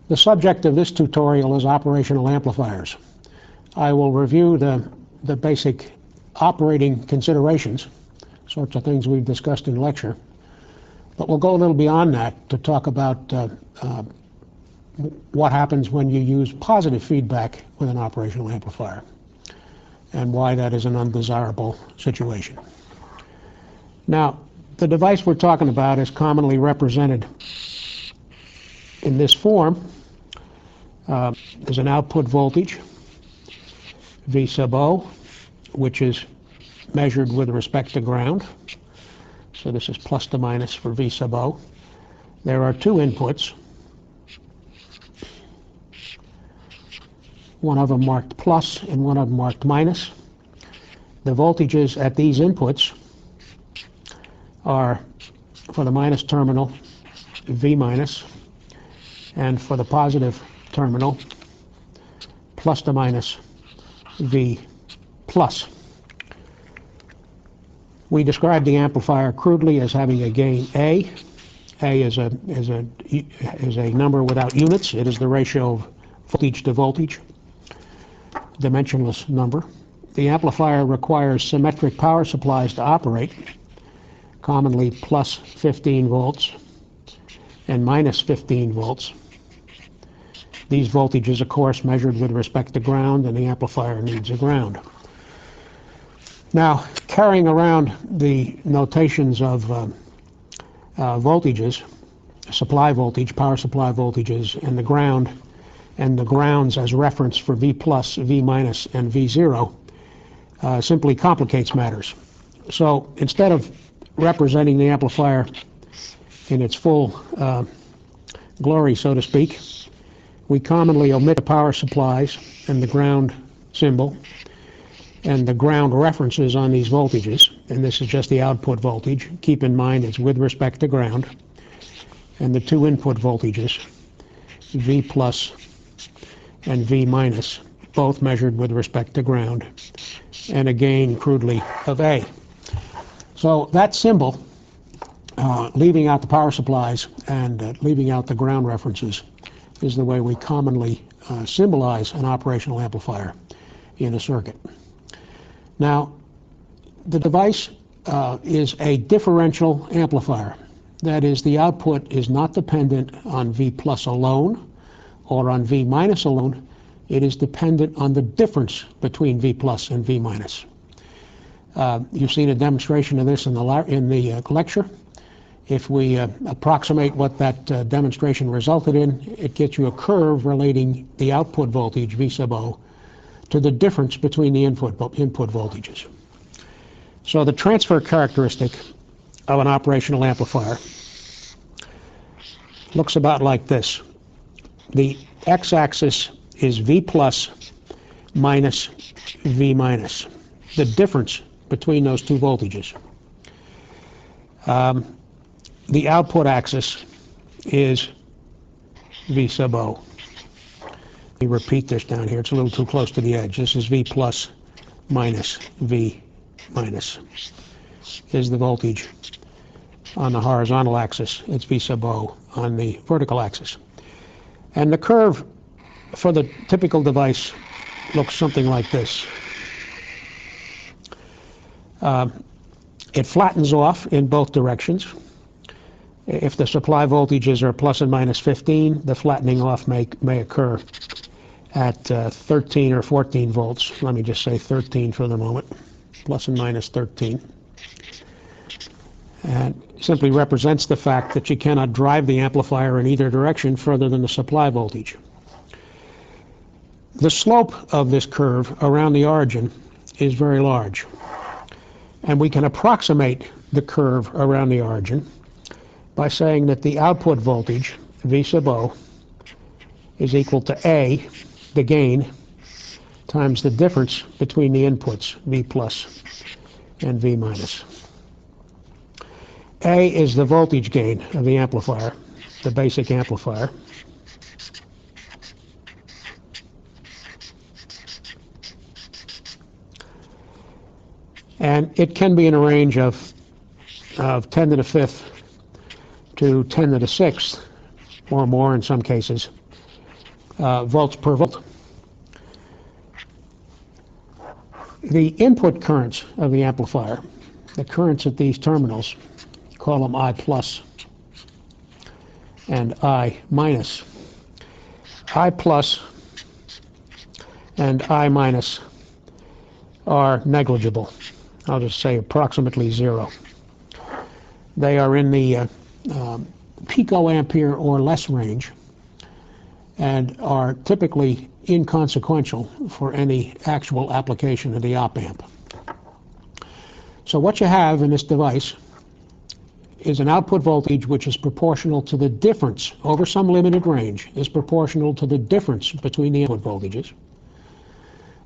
The subject of this tutorial is operational amplifiers. I will review the basic operating considerations, sorts of things we've discussed in lecture, but we'll go a little beyond that to talk about what happens when you use positive feedback with an operational amplifier and why that is an undesirable situation. Now, the device we're talking about is commonly represented in this form. There's an output voltage, V sub O, which is measured with respect to ground. So this is plus to minus for V sub O. There are two inputs, one of them marked plus and one of them marked minus. The voltages at these inputs are, for the minus terminal, V minus, and for the positive terminal, plus to minus, V plus. We describe the amplifier crudely as having a gain A. A is a number without units. It is the ratio of voltage to voltage, dimensionless number. The amplifier requires symmetric power supplies to operate, commonly plus 15 volts and minus 15 volts. These voltages, of course, measured with respect to ground, and the amplifier needs a ground. Now, carrying around the notations of voltages, supply voltage, power supply voltages, and the grounds as reference for V plus, V minus, and V zero, simply complicates matters. So instead of representing the amplifier in its full glory, so to speak, we commonly omit the power supplies and the ground symbol and the ground references on these voltages, and this is just the output voltage. Keep in mind it's with respect to ground, and the two input voltages, V plus and V minus, both measured with respect to ground, and a gain crudely of A. So that symbol, leaving out the power supplies and leaving out the ground references, is the way we commonly symbolize an operational amplifier in a circuit. Now, the device is a differential amplifier. That is, the output is not dependent on V plus alone or on V minus alone. It is dependent on the difference between V plus and V minus. You've seen a demonstration of this in the lecture. If we approximate what that demonstration resulted in, it gets you a curve relating the output voltage, V sub O, to the difference between the input voltages. So the transfer characteristic of an operational amplifier looks about like this. The x-axis is V plus minus V minus, the difference between those two voltages. The output axis is V sub O. Let me repeat this down here. It's a little too close to the edge. This is V plus minus V minus. Is the voltage on the horizontal axis. It's V sub O on the vertical axis. And the curve for the typical device looks something like this. It flattens off in both directions. If the supply voltages are plus and minus 15, the flattening off may occur at 13 or 14 volts. Let me just say 13 for the moment, plus and minus 13. And simply represents the fact that you cannot drive the amplifier in either direction further than the supply voltage. The slope of this curve around the origin is very large, and we can approximate the curve around the origin by saying that the output voltage, V sub O, is equal to A, the gain, times the difference between the inputs, V plus and V minus. A is the voltage gain of the amplifier, the basic amplifier. And it can be in a range of 10 to the 5th to 10 to the 6th, or more in some cases, volts per volt. The input currents of the amplifier, the currents at these terminals, call them I plus and I minus. I plus and I minus are negligible. I'll just say approximately zero. They are in the picoampere or less range and are typically inconsequential for any actual application of the op-amp. So what you have in this device is an output voltage which is proportional to the difference over some limited range, is proportional to the difference between the input voltages.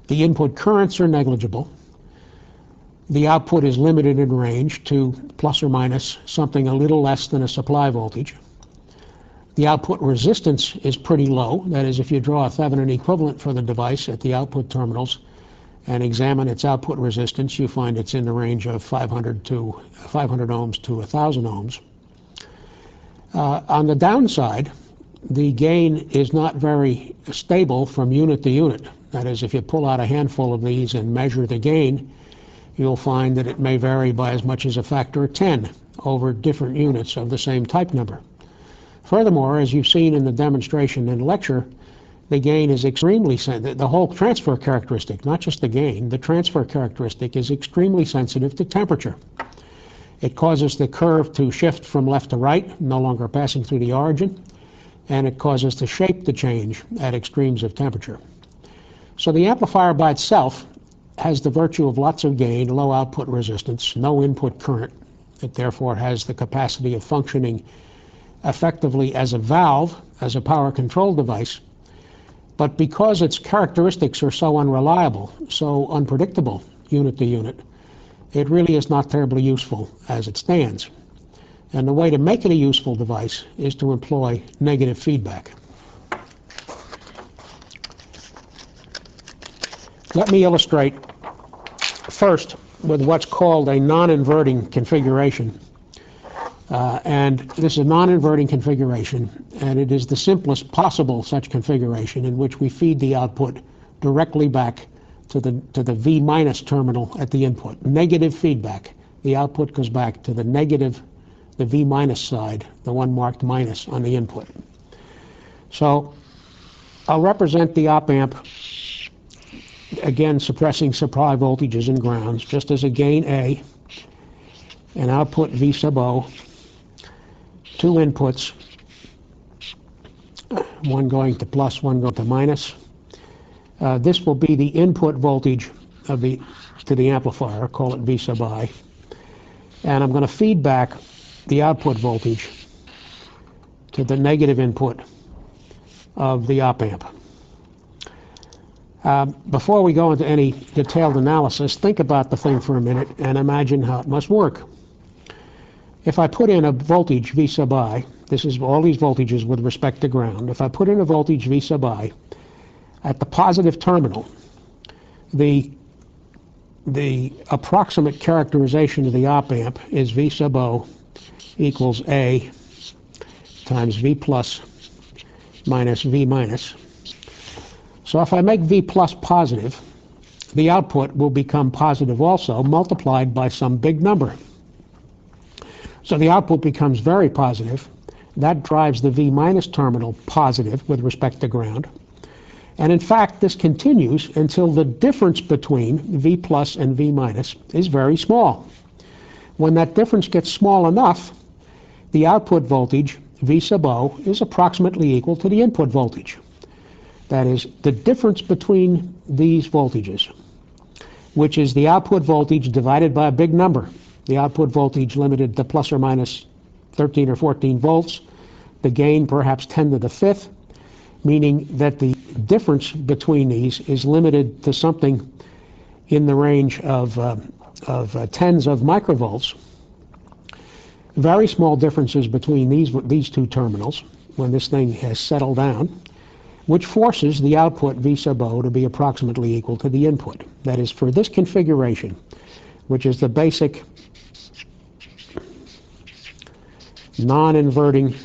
The input currents are negligible. The output is limited in range to plus or minus something a little less than a supply voltage. The output resistance is pretty low. That is, if you draw a Thevenin equivalent for the device at the output terminals and examine its output resistance, you find it's in the range of 500 ohms to 1,000 ohms. On the downside, the gain is not very stable from unit to unit. That is, if you pull out a handful of these and measure the gain, you'll find that it may vary by as much as a factor of 10 over different units of the same type number. Furthermore, as you've seen in the demonstration and lecture, the gain is extremely sensitive. The whole transfer characteristic, not just the gain, the transfer characteristic is extremely sensitive to temperature. It causes the curve to shift from left to right, no longer passing through the origin, and it causes the shape to change at extremes of temperature. So the amplifier by itself has the virtue of lots of gain, low output resistance, no input current. It therefore has the capacity of functioning effectively as a valve, as a power control device. But because its characteristics are so unreliable, so unpredictable unit to unit, it really is not terribly useful as it stands. And the way to make it a useful device is to employ negative feedback. Let me illustrate first with what's called a non-inverting configuration. And this is a non-inverting configuration, and it is the simplest possible such configuration in which we feed the output directly back to the V minus terminal at the input. Negative feedback. The output goes back to the negative, the V minus side, the one marked minus on the input. So I'll represent the op-amp, again suppressing supply voltages and grounds, just as a gain A, an output V sub O, two inputs, one going to plus, one going to minus. This will be the input voltage of to the amplifier, call it V sub I. And I'm going to feed back the output voltage to the negative input of the op-amp. Before we go into any detailed analysis, think about the thing for a minute and imagine how it must work. If I put in a voltage V sub I, this is all these voltages with respect to ground. If I put in a voltage V sub I at the positive terminal, the approximate characterization of the op-amp is V sub O equals A times V plus minus V minus. So if I make V plus positive, the output will become positive also, multiplied by some big number. So the output becomes very positive. That drives the V minus terminal positive with respect to ground. And in fact, this continues until the difference between V plus and V minus is very small. When that difference gets small enough, the output voltage, V sub O, is approximately equal to the input voltage. That is, the difference between these voltages, which is the output voltage divided by a big number. The output voltage limited to plus or minus 13 or 14 volts, the gain perhaps 10 to the fifth, meaning that the difference between these is limited to something in the range of tens of microvolts. Very small differences between these two terminals when this thing has settled down, which forces the output V sub O to be approximately equal to the input. That is, for this configuration, which is the basic non-inverting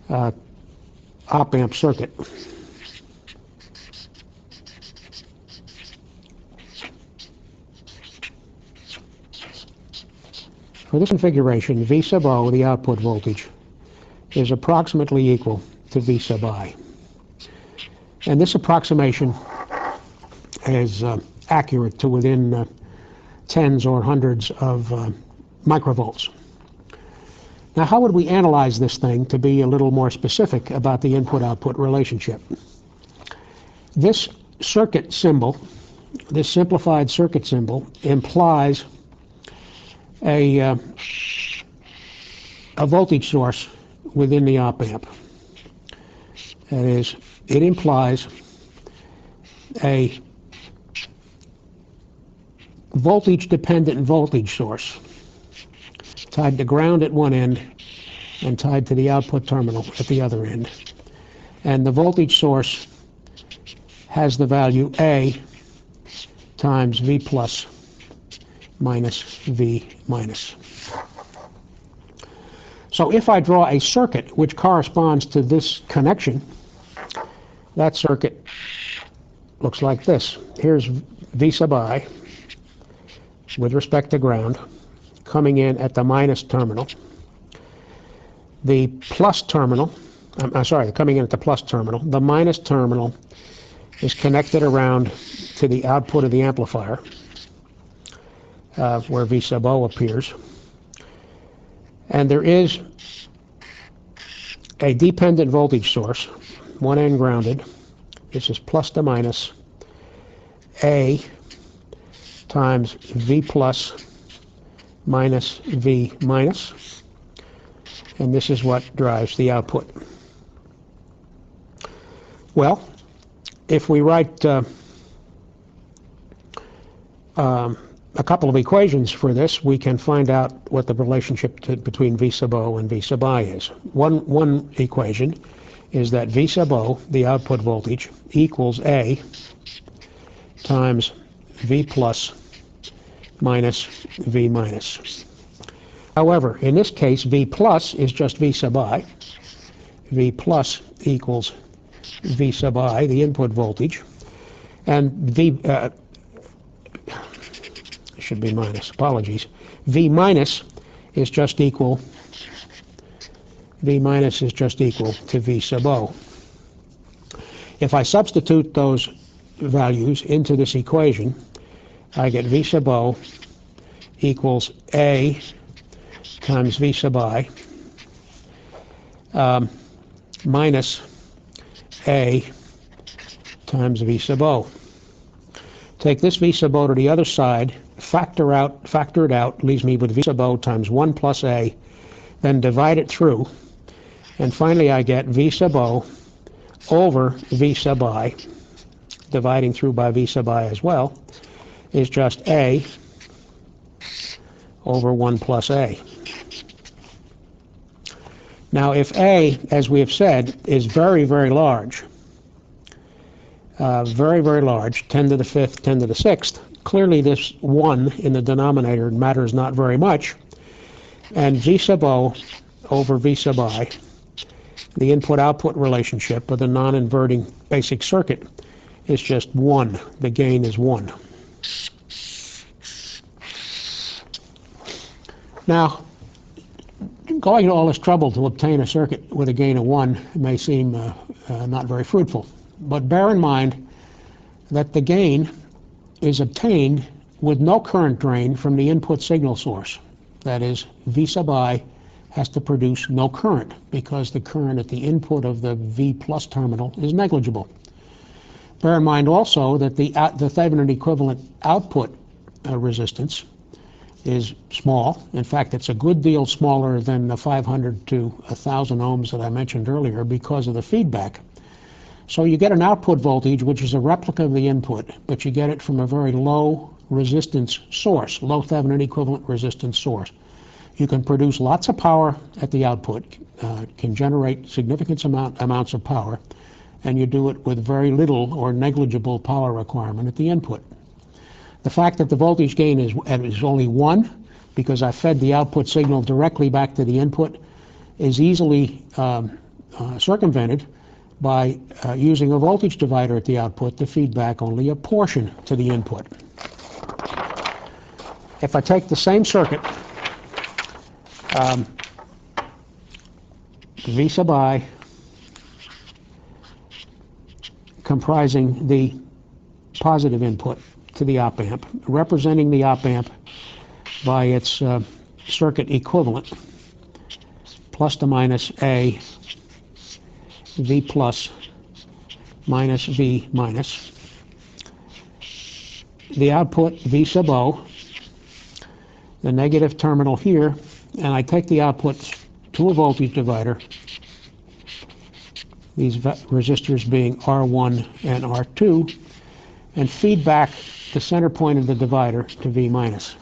op-amp circuit. For this configuration, V sub O, the output voltage, is approximately equal to V sub I. And this approximation is accurate to within tens or hundreds of microvolts. Now, how would we analyze this thing to be a little more specific about the input-output relationship? This circuit symbol, this simplified circuit symbol, implies a voltage source within the op-amp. That is, it implies a voltage-dependent voltage source tied to ground at one end and tied to the output terminal at the other end. And the voltage source has the value A times V plus minus V minus. So if I draw a circuit which corresponds to this connection, that circuit looks like this. Here's V sub I with respect to ground coming in at the minus terminal. The plus terminal, I'm sorry, coming in at the plus terminal. The minus terminal is connected around to the output of the amplifier, where V sub O appears. And there is a dependent voltage source, one end grounded. This is plus to minus A times V plus minus V minus. And this is what drives the output. Well, if we write a couple of equations for this, we can find out what the relationship between V sub O and V sub I is. One equation is that V sub O, the output voltage, equals A times V plus minus V minus. However, in this case, V plus is just V sub I. V plus equals V sub I, the input voltage, and V should be minus, apologies. V minus is just equal to V sub O. If I substitute those values into this equation, I get V sub O equals A times V sub I minus A times V sub O. Take this V sub O to the other side, factor it out, leaves me with V sub O times 1 plus A, then divide it through, and finally I get V sub O over V sub I, dividing through by V sub I as well, is just A over 1 plus A. Now, if A, as we have said, is very, very large, very, very large, 10 to the 5th, 10 to the 6th, clearly this 1 in the denominator matters not very much, and V sub O over V sub I, the input-output relationship of the non-inverting basic circuit, is just 1. The gain is 1. Now, going to all this trouble to obtain a circuit with a gain of 1 may seem not very fruitful. But bear in mind that the gain is obtained with no current drain from the input signal source. That is, V sub I has to produce no current because the current at the input of the V plus terminal is negligible. Bear in mind also that the Thevenin equivalent output resistance is small. In fact, it's a good deal smaller than the 500 to 1,000 ohms that I mentioned earlier because of the feedback. So you get an output voltage which is a replica of the input, but you get it from a very low resistance source, low Thevenin equivalent resistance source. You can produce lots of power at the output, can generate significant amounts of power, and you do it with very little or negligible power requirement at the input. The fact that the voltage gain is only 1, because I fed the output signal directly back to the input, is easily circumvented by using a voltage divider at the output to feed back only a portion to the input. If I take the same circuit, V sub I, comprising the positive input to the op amp, representing the op amp by its circuit equivalent, plus to minus A, V plus minus V minus. The output, V sub O, the negative terminal here, and I take the outputs to a voltage divider, these resistors being R1 and R2, and feed back the center point of the divider to V minus.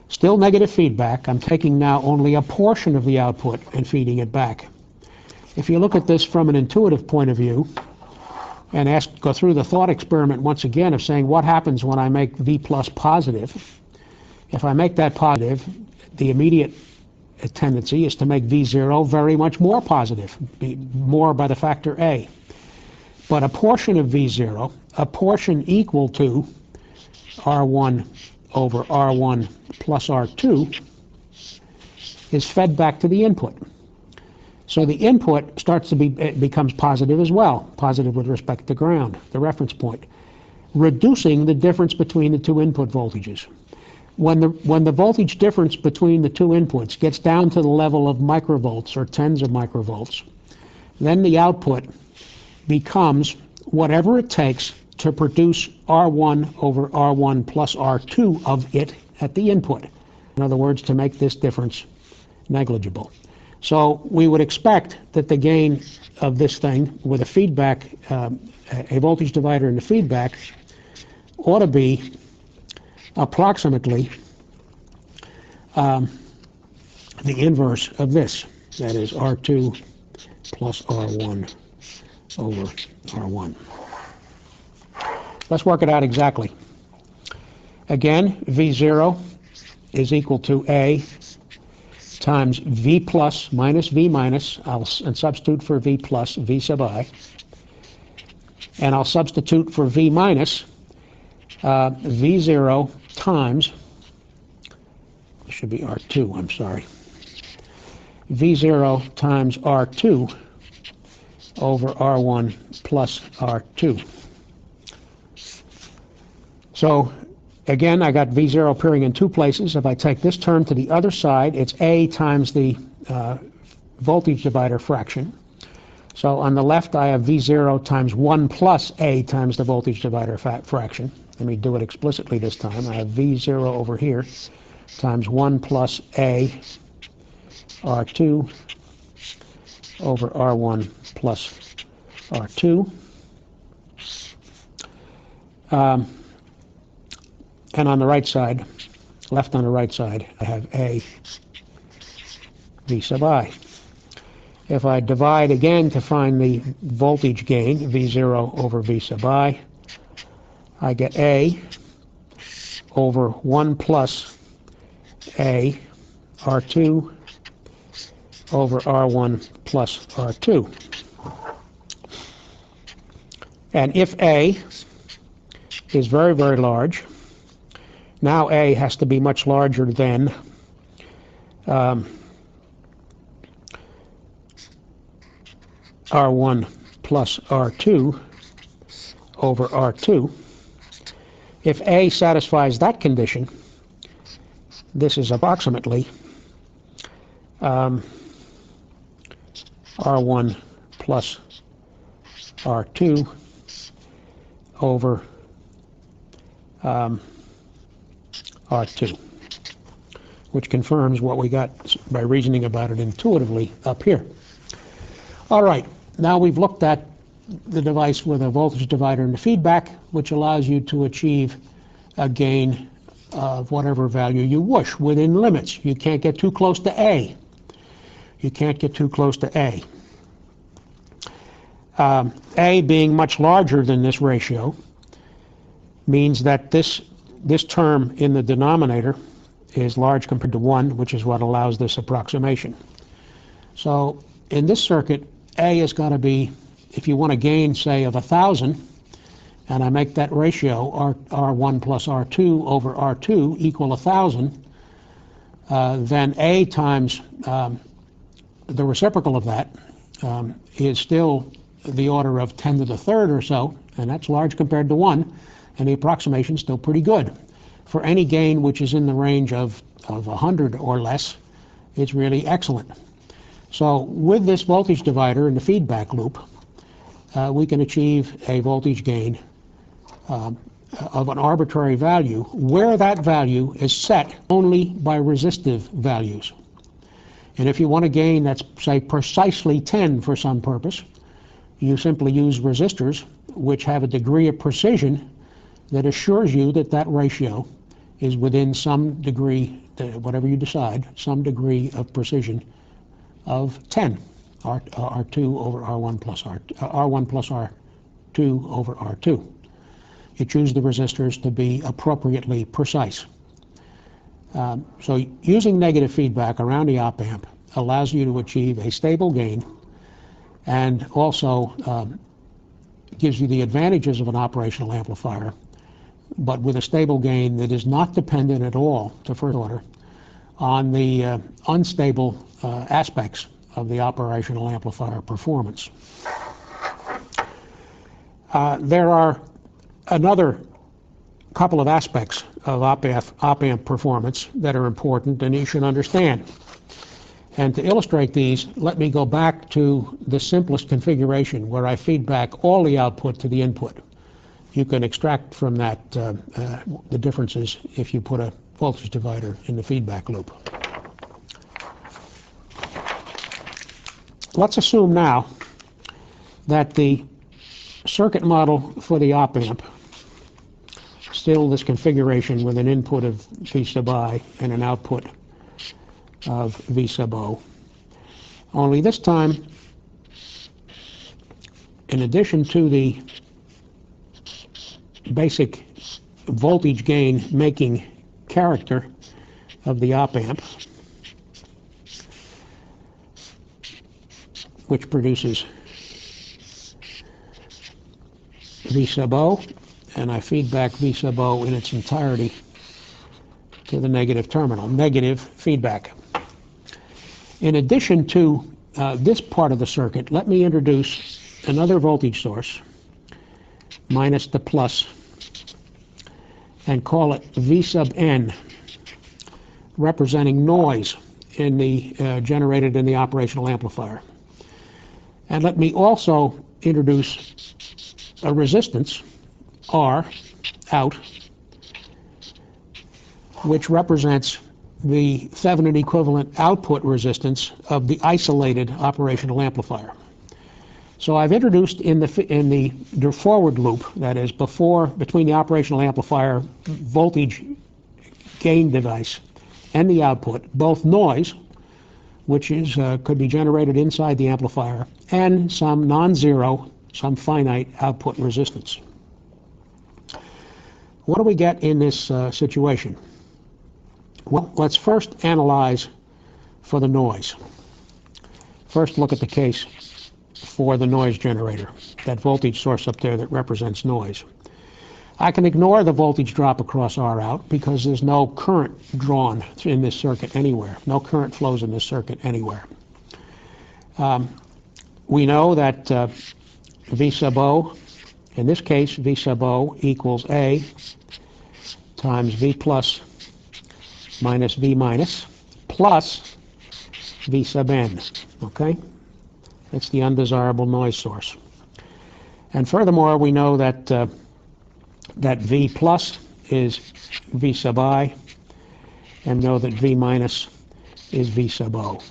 Still negative feedback. I'm taking now only a portion of the output and feeding it back. If you look at this from an intuitive point of view and go through the thought experiment once again of saying what happens when I make V plus positive, if I make that positive, the immediate tendency is to make V0 very much more positive, more by the factor A. But a portion of V0, a portion equal to R1 over R1 plus R2, is fed back to the input. So the input starts to becomes positive as well, positive with respect to ground, the reference point, reducing the difference between the two input voltages. When the voltage difference between the two inputs gets down to the level of microvolts or tens of microvolts, then the output becomes whatever it takes to produce R1 over R1 plus R2 of it at the input. In other words, to make this difference negligible. So we would expect that the gain of this thing with a feedback, a voltage divider in the feedback, ought to be approximately the inverse of this. That is R2 plus R1 over R1. Let's work it out exactly. Again, V0 is equal to A times V plus minus V minus. And substitute for V plus V sub I. And I'll substitute for V minus V0 times, it should be R2, I'm sorry, V0 times R2 over R1 plus R2. So again, I got V0 appearing in two places. If I take this term to the other side, it's A times the voltage divider fraction. So on the left, I have V0 times 1 plus A times the voltage divider fraction. Let me do it explicitly this time. I have V0 over here times 1 plus A R2 over R1 plus R2. And on the right side, left on the right side, I have A V sub I. If I divide again to find the voltage gain, V0 over V sub I get A over 1 plus A R2 over R1 plus R2. And if A is very, very large, now A has to be much larger than R1 plus R2 over R2. If A satisfies that condition, this is approximately R1 plus R2 over R2, which confirms what we got by reasoning about it intuitively up here. All right, now we've looked at the device with a voltage divider and the feedback, which allows you to achieve a gain of whatever value you wish within limits. You can't get too close to A. You can't get too close to A. A being much larger than this ratio means that this term in the denominator is large compared to 1, which is what allows this approximation. So in this circuit, A is going to be, if you want a gain, say, of 1,000, and I make that ratio R1 plus R2 over R2 equal 1,000, then A times the reciprocal of that is still the order of 10 to the third or so, and that's large compared to 1, and the approximation is still pretty good. For any gain which is in the range of 100 or less, it's really excellent. So with this voltage divider in the feedback loop, we can achieve a voltage gain of an arbitrary value where that value is set only by resistive values. And if you want a gain that's, say, precisely 10 for some purpose, you simply use resistors which have a degree of precision that assures you that that ratio is within some degree, whatever you decide, some degree of precision of 10, R2 over R1 plus R1 plus R2 over R2. You choose the resistors to be appropriately precise. So using negative feedback around the op amp allows you to achieve a stable gain and also gives you the advantages of an operational amplifier, but with a stable gain that is not dependent at all, to first order, on the unstable aspects of the operational amplifier performance. There are another couple of aspects of op amp performance that are important and you should understand. And to illustrate these, let me go back to the simplest configuration where I feed back all the output to the input. You can extract from that the differences if you put a voltage divider in the feedback loop. Let's assume now that the circuit model for the op amp, still this configuration with an input of V sub I and an output of V sub O, only this time, in addition to the basic voltage gain making character of the op amp, which produces V sub O, and I feed back V sub O in its entirety to the negative terminal, negative feedback. In addition to this part of the circuit, let me introduce another voltage source, minus the plus, and call it V sub N, representing noise in the generated in the operational amplifier. And let me also introduce a resistance, R, out, which represents the Thevenin equivalent output resistance of the isolated operational amplifier. So I've introduced in the forward loop, that is between the operational amplifier voltage gain device and the output, both noise, which is could be generated inside the amplifier, and some non-zero, some finite output resistance. What do we get in this situation? Well, let's first analyze for the noise. First, look at the case for the noise generator, that voltage source up there that represents noise. I can ignore the voltage drop across R out because there's no current drawn in this circuit anywhere. No current flows in this circuit anywhere. We know that V sub O, in this case, V sub O equals A times V plus minus V minus plus V sub N, okay? It's the undesirable noise source. And furthermore, we know that that V plus is V sub I, and know that V minus is V sub O.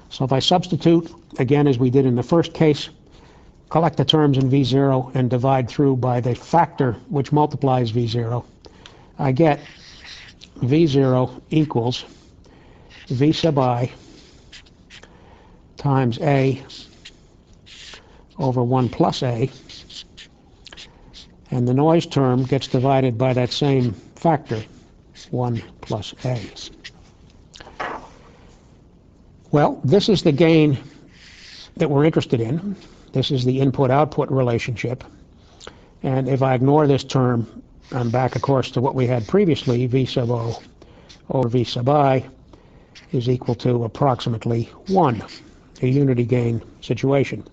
So if I substitute, again, as we did in the first case, collect the terms in V0 and divide through by the factor which multiplies V0, I get V0 equals V sub I times A over 1 plus A, and the noise term gets divided by that same factor, 1 plus A. Well, this is the gain that we're interested in. This is the input-output relationship. And if I ignore this term, I'm back, of course, to what we had previously. V sub O over V sub I is equal to approximately 1, a unity gain situation.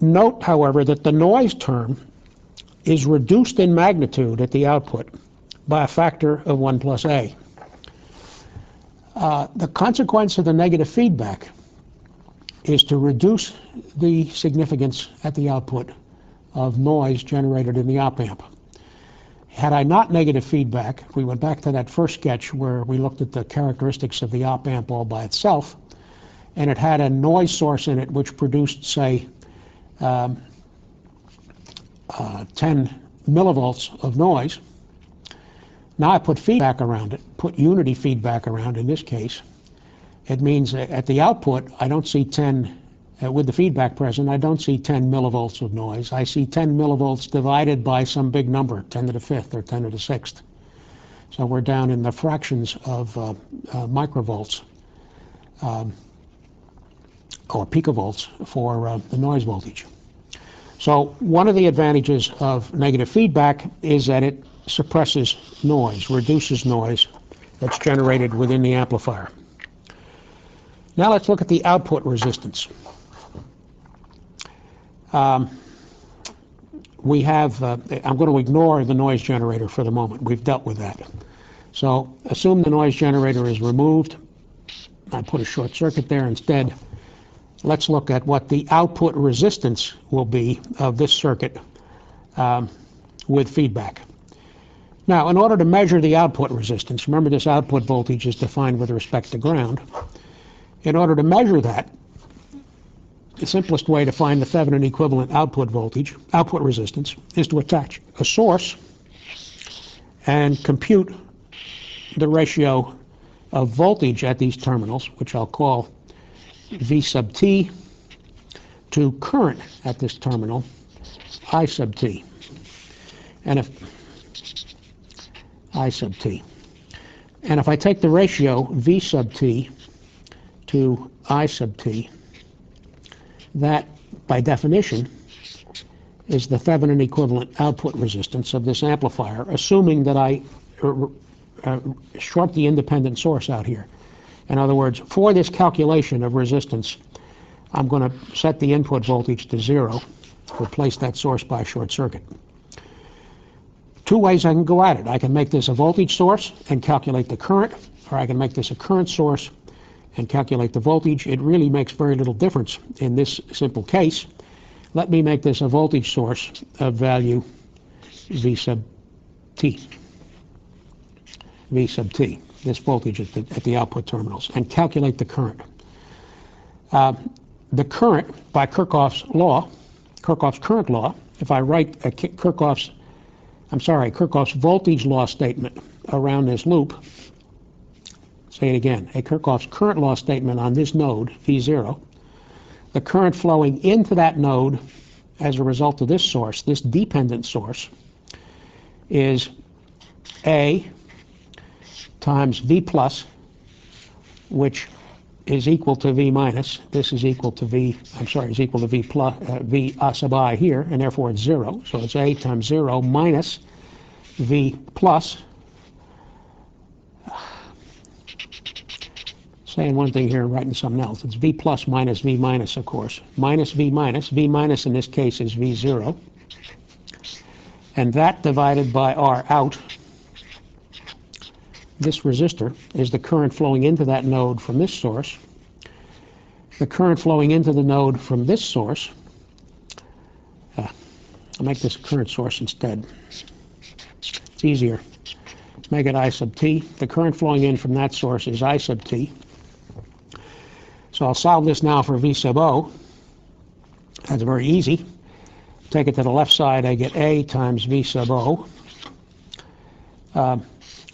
Note, however, that the noise term is reduced in magnitude at the output by a factor of 1 plus A. The consequence of the negative feedback is to reduce the significance at the output of noise generated in the op-amp. Had I not negative feedback, if we went back to that first sketch where we looked at the characteristics of the op-amp all by itself, and it had a noise source in it which produced, say, 10 millivolts of noise. Now I put feedback around it, put unity feedback around in this case. It means at the output, I don't see 10, with the feedback present, I don't see 10 millivolts of noise. I see 10 millivolts divided by some big number, 10 to the 5th or 10 to the 6th. So we're down in the fractions of microvolts or picovolts for the noise voltage. So one of the advantages of negative feedback is that it suppresses noise, reduces noise that's generated within the amplifier. Now let's look at the output resistance. We have, I'm going to ignore the noise generator for the moment. We've dealt with that. So assume the noise generator is removed. I put a short circuit there instead. Let's look at what the output resistance will be of this circuit with feedback. Now, in order to measure the output resistance, remember this output voltage is defined with respect to ground. In order to measure that, the simplest way to find the Thevenin equivalent output voltage, output resistance, is to attach a source and compute the ratio of voltage at these terminals, which I'll call V sub t, to current at this terminal, I sub t. And if I sub t. And if I take the ratio V sub t to I sub t, that, by definition, is the Thevenin equivalent output resistance of this amplifier, assuming that I short the independent source out here. In other words, for this calculation of resistance, I'm going to set the input voltage to 0, replace that source by a short circuit. Two ways I can go at it. I can make this a voltage source and calculate the current, or I can make this a current source and calculate the voltage. It really makes very little difference in this simple case. Let me make this a voltage source of value V sub t. V sub t, this voltage at the output terminals, and calculate the current. The current, by Kirchhoff's current law, if I write Kirchhoff's voltage law statement around this loop, say it again, a Kirchhoff's current law statement on this node, V0, the current flowing into that node as a result of this source, this dependent source, is A times V plus, which is equal to V minus. This is equal to V plus, V sub I here, and therefore it's 0. So it's A times 0 minus V plus. Saying one thing here and writing something else. It's V plus minus V minus, of course. Minus V minus. V minus in this case is V0. And that divided by R out. This resistor is the current flowing into that node from this source. The current flowing into the node from this source, I'll make this a current source instead. It's easier. Let's make it I sub t. The current flowing in from that source is I sub t. So I'll solve this now for V sub O. That's very easy. Take it to the left side, I get A times V sub O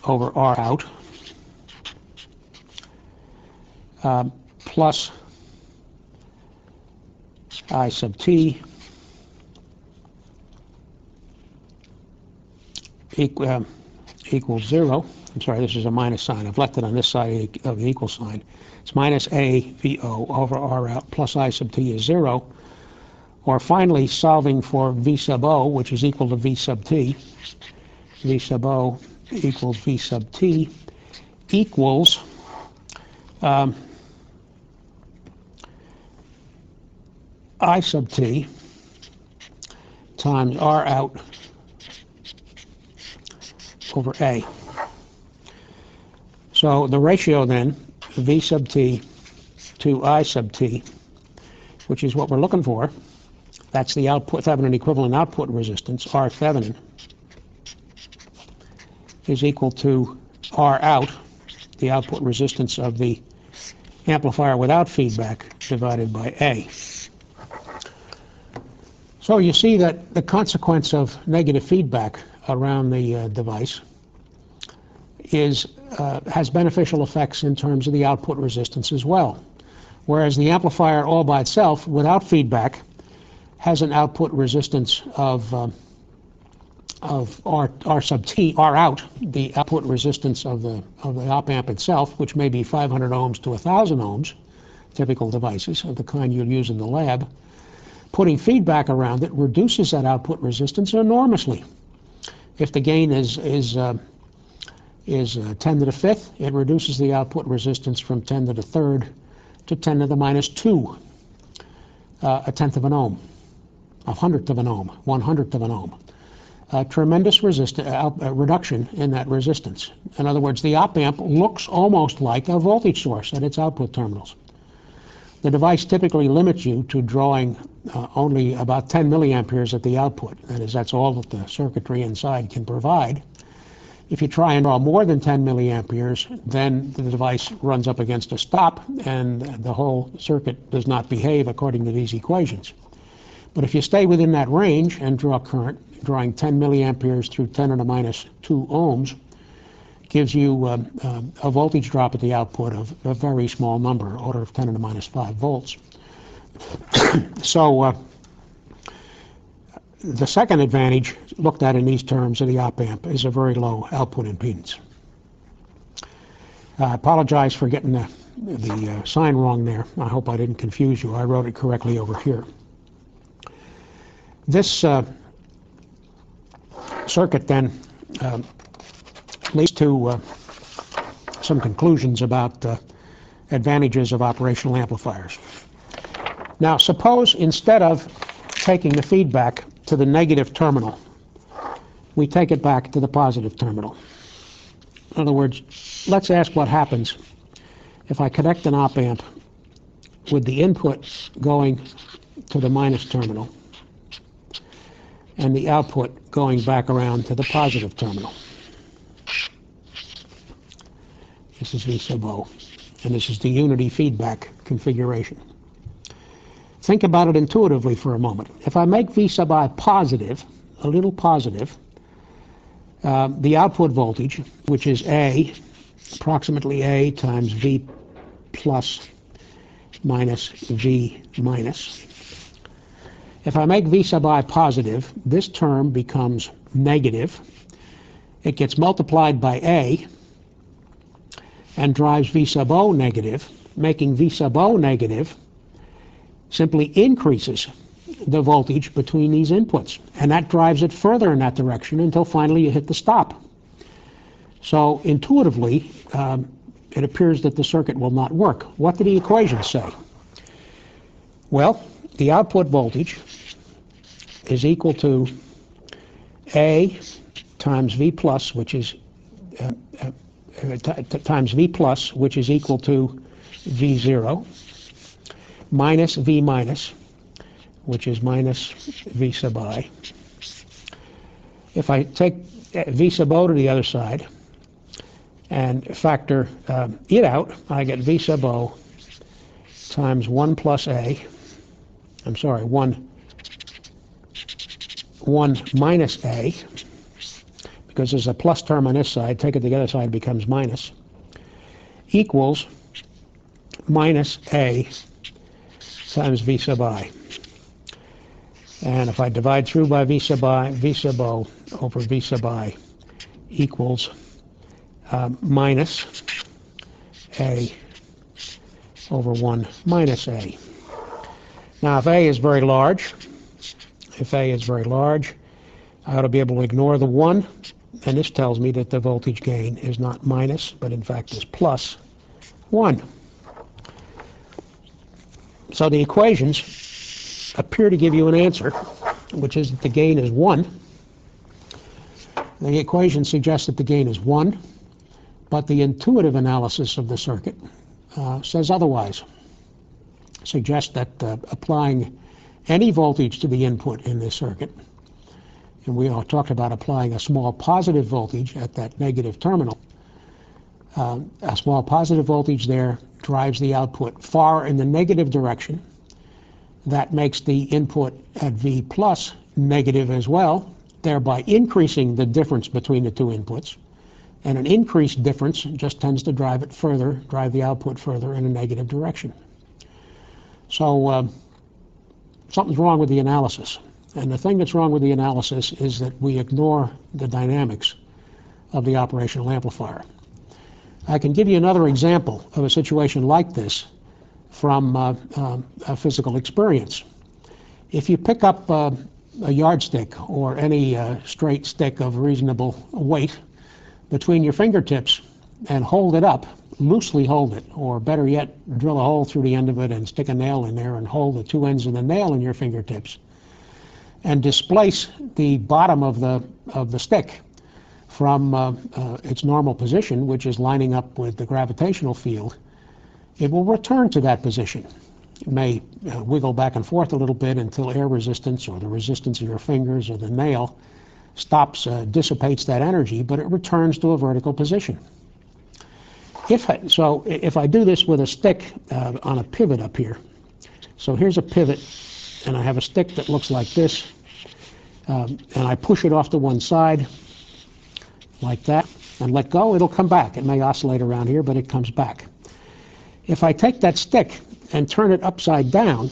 over R out plus I sub t equals 0. I'm sorry, this is a minus sign. I've left it on this side of the equal sign. It's minus a VO over R out plus I sub t is 0. Or finally, solving for V sub O, which is equal to V sub t. V sub O equals V sub t equals I sub t times R out over A. So the ratio then, V sub t to I sub t, which is what we're looking for, that's the output Thevenin equivalent output resistance, R Thevenin, is equal to R out, the output resistance of the amplifier without feedback, divided by A. So you see that the consequence of negative feedback around the device has beneficial effects in terms of the output resistance as well. Whereas the amplifier all by itself, without feedback, has an output resistance of R sub t, R out, the output resistance of the op amp itself, which may be 500 ohms to 1,000 ohms, typical devices of the kind you'll use in the lab. Putting feedback around it reduces that output resistance enormously. If the gain is 10 to the fifth, it reduces the output resistance from 10 to the third to 10 to the minus 2, a tenth of an ohm, a hundredth of an ohm, 1/100th of an ohm. A tremendous reduction in that resistance. In other words, the op amp looks almost like a voltage source at its output terminals. The device typically limits you to drawing only about 10 milliamperes at the output. That is, that's all that the circuitry inside can provide. If you try and draw more than 10 milliamperes, then the device runs up against a stop and the whole circuit does not behave according to these equations. But if you stay within that range and draw current, drawing 10 milliamperes through 10 to the minus 2 ohms, gives you a voltage drop at the output of a very small number, order of 10 to the minus 5 volts. So the second advantage, looked at in these terms of the op amp, is a very low output impedance. I apologize for getting the sign wrong there. I hope I didn't confuse you. I wrote it correctly over here. This circuit then leads to some conclusions about advantages of operational amplifiers. Now, suppose instead of taking the feedback to the negative terminal, we take it back to the positive terminal. In other words, let's ask what happens if I connect an op amp with the input going to the minus terminal and the output going back around to the positive terminal. This is V sub O, and this is the unity feedback configuration. Think about it intuitively for a moment. If I make V sub I positive, a little positive, the output voltage, which is A, approximately A times V plus minus V minus. If I make V sub I positive, this term becomes negative. It gets multiplied by A and drives V sub O negative. Making V sub O negative simply increases the voltage between these inputs, and that drives it further in that direction until finally you hit the stop. So intuitively, it appears that the circuit will not work. What do the equations say? Well, the output voltage is equal to A times V plus, which is times V plus, which is equal to V0, minus V minus, which is minus V sub I. If I take V sub O to the other side and factor it out, I get V sub O times 1 plus A, I'm sorry, 1 minus A, because there's a plus term on this side, take it to the other side, becomes minus, equals minus A times V sub I. And if I divide through by V sub I, V sub O over V sub I equals minus A over 1 minus A. Now, if A is very large, I ought to be able to ignore the 1, and this tells me that the voltage gain is not minus, but in fact is plus 1. So the equations appear to give you an answer, which is that the gain is 1. The equation suggests that the gain is 1, but the intuitive analysis of the circuit says otherwise. Suggests that applying any voltage to the input in this circuit, and we all talked about applying a small positive voltage at that negative terminal, a small positive voltage there drives the output far in the negative direction. That makes the input at V plus negative as well, thereby increasing the difference between the two inputs. And an increased difference just tends to drive the output further in a negative direction. So something's wrong with the analysis. And the thing that's wrong with the analysis is that we ignore the dynamics of the operational amplifier. I can give you another example of a situation like this from a physical experience. If you pick up a yardstick or any straight stick of reasonable weight between your fingertips and hold it up, loosely hold it, or better yet, drill a hole through the end of it and stick a nail in there and hold the two ends of the nail in your fingertips, and displace the bottom of the stick from its normal position, which is lining up with the gravitational field, it will return to that position. It may wiggle back and forth a little bit until air resistance or the resistance of your fingers or the nail dissipates that energy, but it returns to a vertical position. If I do this with a stick on a pivot up here, so here's a pivot, and I have a stick that looks like this, and I push it off to one side, like that, and let go, it'll come back. It may oscillate around here, but it comes back. If I take that stick and turn it upside down,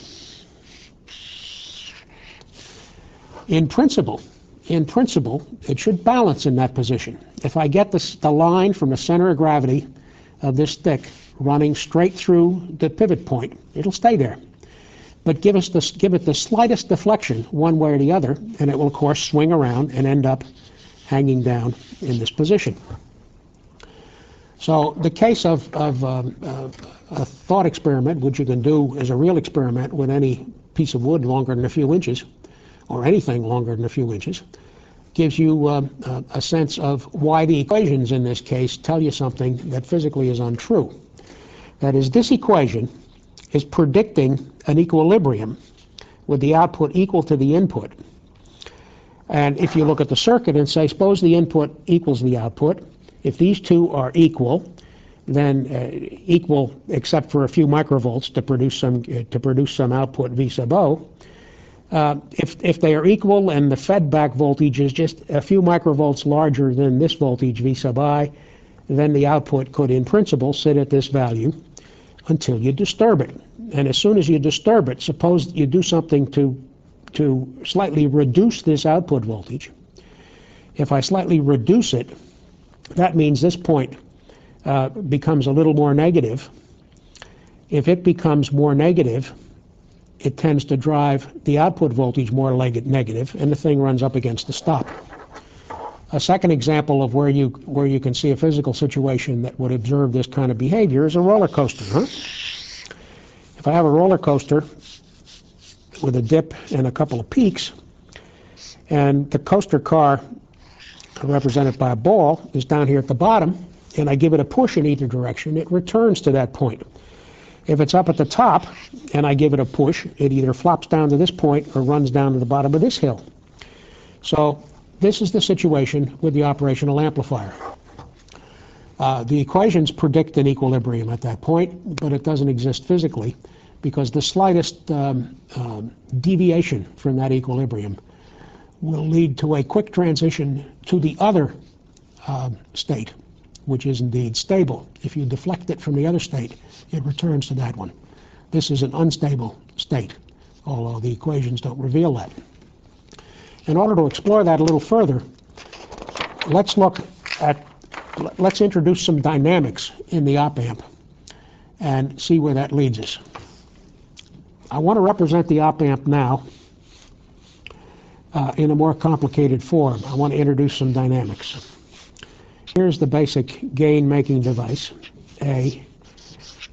in principle, it should balance in that position. If I get the line from the center of gravity of this stick running straight through the pivot point, it'll stay there. But give it the slightest deflection one way or the other, and it will, of course, swing around and end up hanging down in this position. So the case of a thought experiment, which you can do as a real experiment with any piece of wood longer than a few inches, or anything longer than a few inches, gives you a sense of why the equations in this case tell you something that physically is untrue. That is, this equation is predicting an equilibrium with the output equal to the input. And if you look at the circuit and say, suppose the input equals the output, if these two are equal, then equal except for a few microvolts to produce some output V sub O. If they are equal and the fed back voltage is just a few microvolts larger than this voltage V sub I, then the output could in principle sit at this value until you disturb it. And as soon as you disturb it, suppose you do something to slightly reduce this output voltage. If I slightly reduce it, that means this point becomes a little more negative. If it becomes more negative, it tends to drive the output voltage more negative, and the thing runs up against the stop. A second example of where you can see a physical situation that would observe this kind of behavior is a roller coaster. If I have a roller coaster with a dip and a couple of peaks, and the coaster car, represented by a ball, is down here at the bottom, and I give it a push in either direction, it returns to that point. If it's up at the top and I give it a push, it either flops down to this point or runs down to the bottom of this hill. So this is the situation with the operational amplifier. The equations predict an equilibrium at that point, but it doesn't exist physically because the slightest deviation from that equilibrium will lead to a quick transition to the other state, which is indeed stable. If you deflect it from the other state, it returns to that one. This is an unstable state, although the equations don't reveal that. In order to explore that a little further, let's look at let's introduce some dynamics in the op amp and see where that leads us. I want to represent the op amp now in a more complicated form. I want to introduce some dynamics. Here's the basic gain-making device, A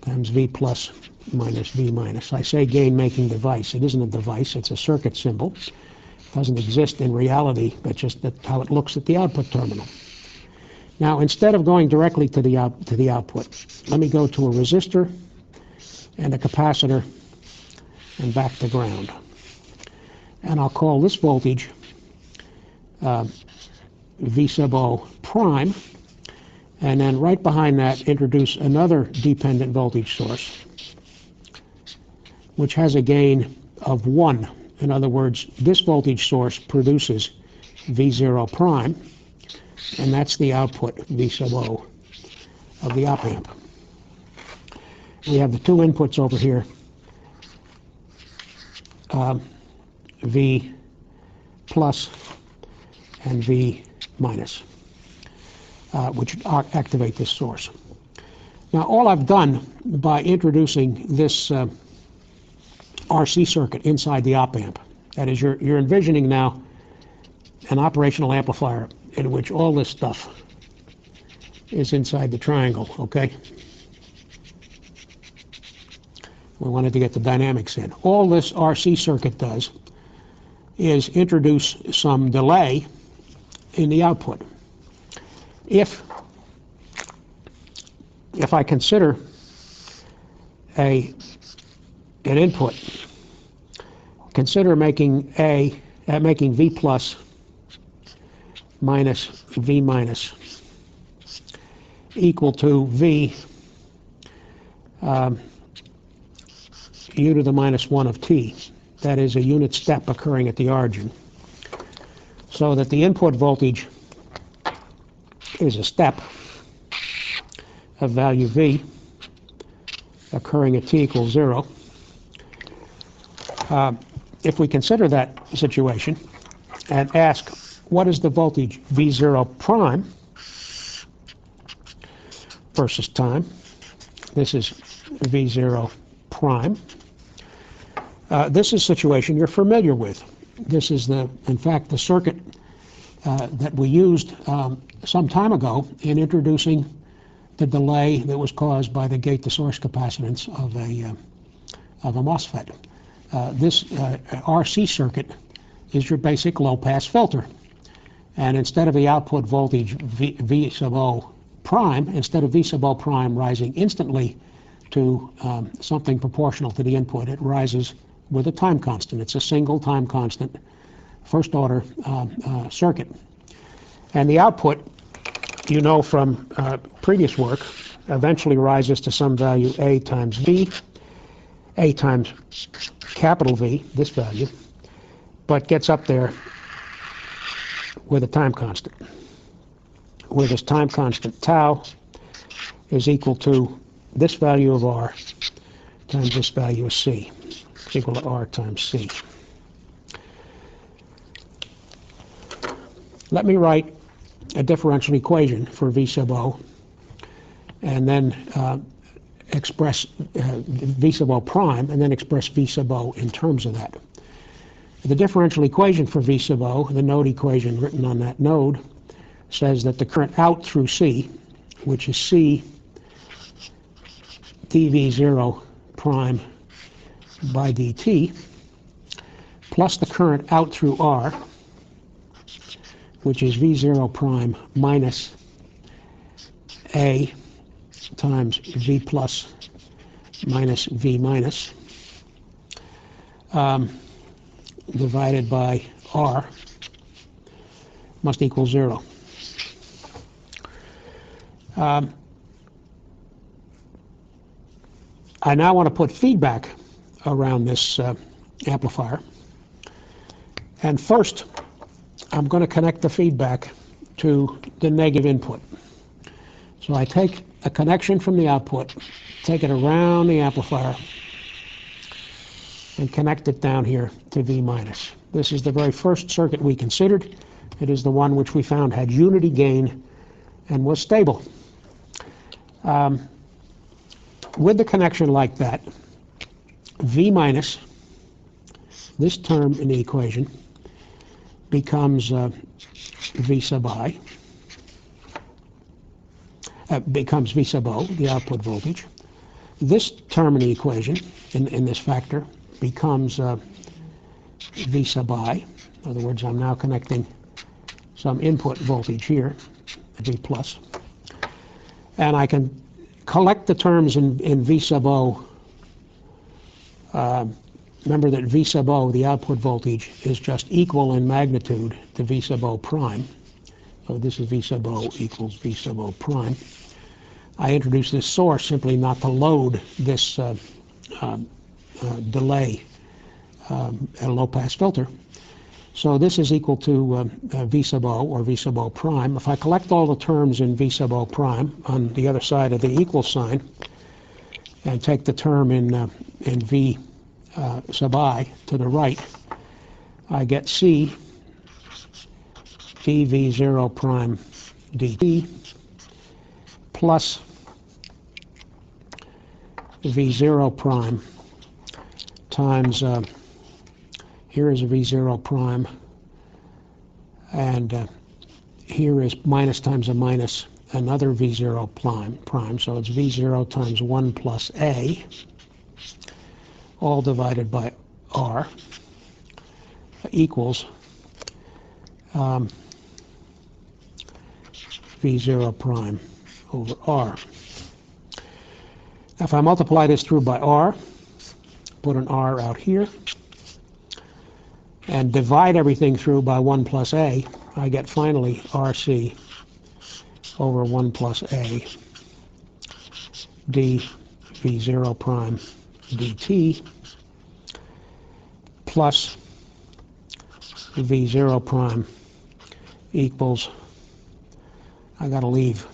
times V plus minus V minus. I say gain-making device. It isn't a device. It's a circuit symbol. It doesn't exist in reality. That's just how it looks at the output terminal. Now, instead of going directly to the output, let me go to a resistor and a capacitor and back to ground. And I'll call this voltage V sub O prime, and then right behind that introduce another dependent voltage source which has a gain of 1. In other words, this voltage source produces V0 prime, and that's the output V sub O of the op amp. We have the two inputs over here, V plus and V minus, which activate this source. Now, all I've done by introducing this RC circuit inside the op amp, that is, you're envisioning now an operational amplifier in which all this stuff is inside the triangle, okay? We wanted to get the dynamics in. All this RC circuit does is introduce some delay in the output. If I consider an input, consider making V plus minus V minus equal to V u to the minus 1 of t. That is a unit step occurring at the origin. So that the input voltage is a step of value V occurring at t equals 0. If we consider that situation and ask what is the voltage V0 prime versus time, this is V0 prime. This is a situation you're familiar with. This is, in fact, the circuit that we used some time ago in introducing the delay that was caused by the gate-to-source capacitance of a MOSFET. This RC circuit is your basic low-pass filter. And instead of the output voltage V sub O prime, instead of V sub O prime rising instantly to something proportional to the input, it rises with a time constant. It's a single time constant, first order circuit. And the output, you know from previous work, eventually rises to some value A times V, A times capital V, this value, but gets up there with a time constant, where this time constant tau is equal to this value of R times this value of C. It's equal to R times C. Let me write a differential equation for V sub O and then express V sub O prime and then express V sub O in terms of that. The differential equation for V sub O, the node equation written on that node, says that the current out through C, which is C dV0 prime by dt, plus the current out through R, which is V0 prime minus A times V plus minus V minus, divided by R, must equal 0. I now want to put feedback around this amplifier. And first, I'm going to connect the feedback to the negative input. So I take a connection from the output, take it around the amplifier, and connect it down here to V minus. This is the very first circuit we considered. It is the one which we found had unity gain and was stable. With the connection like that, V minus, this term in the equation, becomes V sub I, becomes V sub O, the output voltage. This term in the equation, in this factor, becomes V sub I. In other words, I'm now connecting some input voltage here, V plus. And I can collect the terms in V sub O. Remember that V sub O, the output voltage, is just equal in magnitude to V sub O prime. So this is V sub O equals V sub O prime. I introduce this source simply not to load this delay at a low-pass filter. So this is equal to V sub O, or V sub O prime. If I collect all the terms in V sub O prime on the other side of the equal sign and take the term in V sub I to the right, I get C dV0 prime dt plus V0 prime times, here is a V0 prime, and here is minus times a minus another V0 prime, so it's V0 times 1 plus A, all divided by R, equals V0 prime over R. If I multiply this through by R, put an R out here, and divide everything through by 1 plus A, I get finally RC over 1 plus A d V0 prime dt plus V0 prime equals, I've got to leave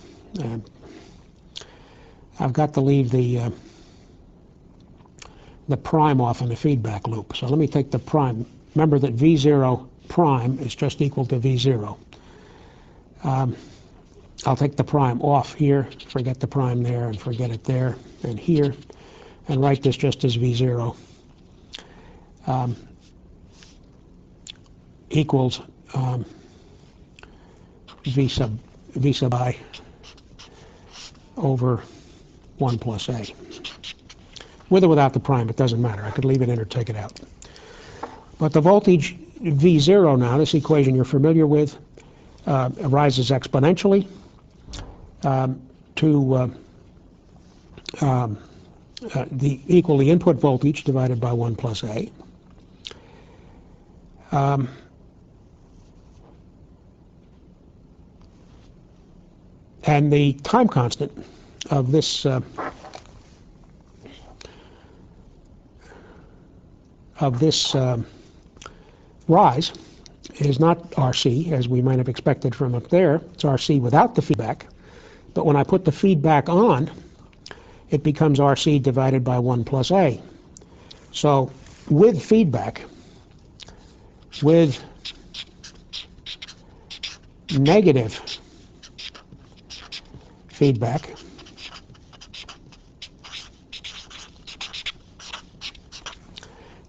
the prime off in the feedback loop. So let me take the prime. Remember that V0 prime is just equal to V0. I'll take the prime off here, forget the prime there, and forget it there and here, and write this just as V0 equals V sub I over 1 plus A. With or without the prime, it doesn't matter. I could leave it in or take it out. But the voltage V0 now, this equation you're familiar with, rises exponentially to equal the input voltage divided by 1 plus A. And the time constant of this rise is not RC, as we might have expected from up there. It's RC without the feedback. But when I put the feedback on, it becomes RC divided by 1 plus A. So with feedback, with negative feedback,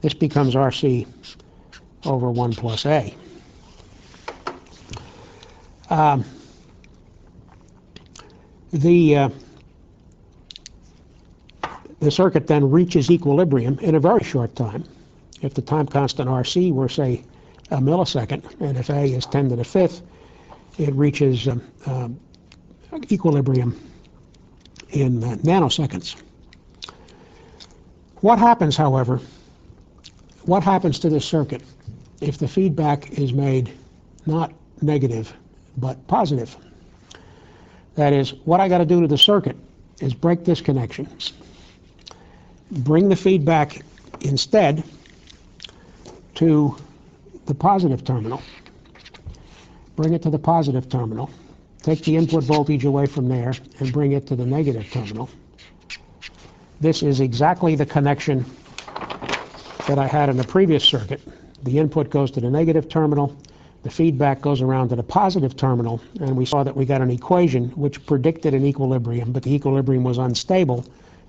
this becomes RC over 1 plus A. The circuit then reaches equilibrium in a very short time. If the time constant RC were, say, a millisecond, and if A is 10 to the 5th, it reaches equilibrium in nanoseconds. What happens, however, what happens to this circuit if the feedback is made not negative but positive? That is, what I got to do to the circuit is break this connection, bring the feedback instead to the positive terminal, bring it to the positive terminal, take the input voltage away from there and bring it to the negative terminal. This is exactly the connection that I had in the previous circuit. The input goes to the negative terminal, The feedback goes around to the positive terminal, and we saw that we got an equation which predicted an equilibrium, but the equilibrium was unstable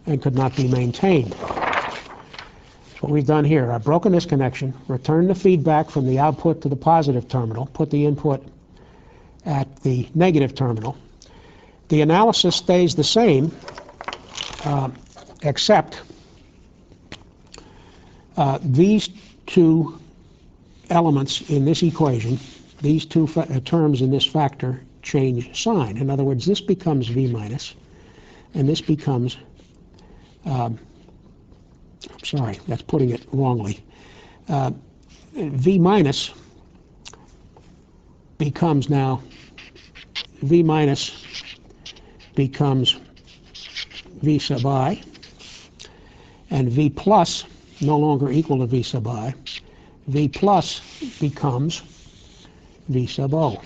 and could not be maintained. That's what we've done here. I've broken this connection, returned the feedback from the output to the positive terminal, put the input at the negative terminal. The analysis stays the same, except these two elements in this equation, these two terms in this factor change sign. In other words, this becomes V minus, and this becomes, I'm sorry, that's putting it wrongly. V minus becomes now, V minus becomes V sub I, and V plus no longer equal to V sub I. V plus becomes V sub O.